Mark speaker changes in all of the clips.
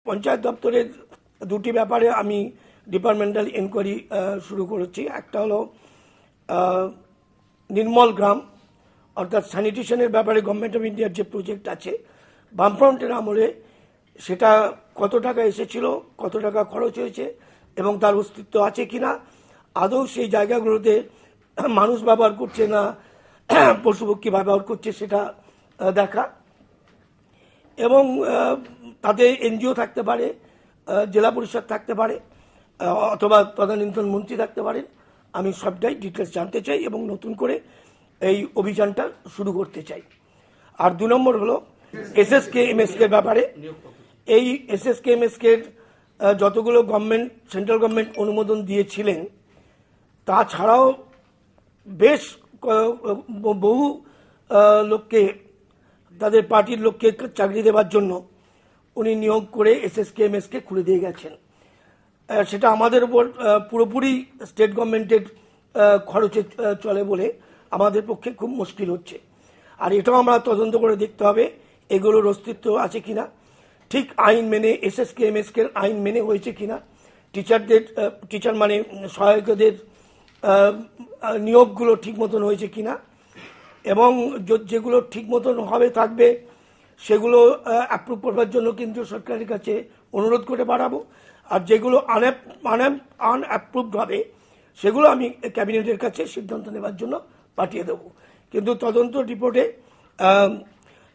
Speaker 1: পঞ্চায়েত দপ্তরের দুটি ব্যাপারে আমি ডিপার্টমেন্টাল এনকোয়ারি শুরু করেছি। একটা হলো নির্মল গ্রাম অর্থাৎ স্যানিটেশনের ব্যাপারে গভর্নমেন্ট অফ ইন্ডিয়ার যে প্রজেক্ট আছে বামফ্রন্টের আমলে, সেটা কত টাকা এসেছিল, কত টাকা খরচ হয়েছে এবং তার অস্তিত্ব আছে কিনা, আদৌ সেই জায়গাগুলোতে মানুষ ব্যবহার করছে না পশুপক্ষী ব্যবহার করছে সেটা দেখা, এবং তাতে এনজিও থাকতে পারে, জেলা পরিষদ থাকতে পারে, অথবা তদানীন্তন মন্ত্রী থাকতে পারেন। আমি সবটাই ডিটেলস জানতে চাই এবং নতুন করে এই অভিযানটা শুরু করতে চাই। আর 2 নম্বর হলো এসএসকে এমএসকে ব্যাপারে। এই এসএসকে এমএসকে যতগুলো গভর্নমেন্ট, সেন্ট্রাল গভর্নমেন্ট অনুমোদন দিয়েছিলেন, তাছাড়াও বেশ বহু লোককে, তাদের পার্টির লোককে চাকরি দেওয়ার জন্য উনি নিয়োগ করে এসএসকে এমএসকে খুলে দিয়ে গেছেন। সেটা আমাদের উপর পুরোপুরি স্টেট গভর্নমেন্টের খরচে চলে বলে আমাদের পক্ষে খুব মুশকিল হচ্ছে। আর এটাও আমরা তদন্ত করে দেখতে হবে এগুলোর অস্তিত্ব আছে কিনা, ঠিক আইন মেনে এসএসকে এমএসকে আইন মেনে হয়েছে কিনা, টিচার মানে সহায়কদের নিয়োগগুলো ঠিক মতন হয়েছে কিনা, এবং যেগুলো ঠিক মতন হবে থাকবে সেগুলো অ্যাপ্রুভ করবার জন্য কেন্দ্রীয় সরকারের কাছে অনুরোধ করে বাড়াবো। আর যেগুলো আনঅ্যাপ্রুভড হবে সেগুলো আমি ক্যাবিনেটের কাছে সিদ্ধান্ত নেবার জন্য পাঠিয়ে দেবো। কিন্তু তদন্ত রিপোর্টে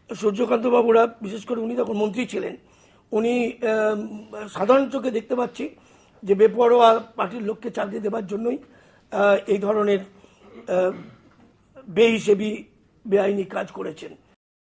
Speaker 1: সূর্যকান্ত বাবুরা, বিশেষ করে উনি তখন মন্ত্রী ছিলেন, উনি সাধারণ চোখে দেখতে পাচ্ছি যে বেপরোয়া পার্টির লোককে চাকরি দেবার জন্যই এই ধরনের বেহিসেবি বেআইনি কাজ করেছেন।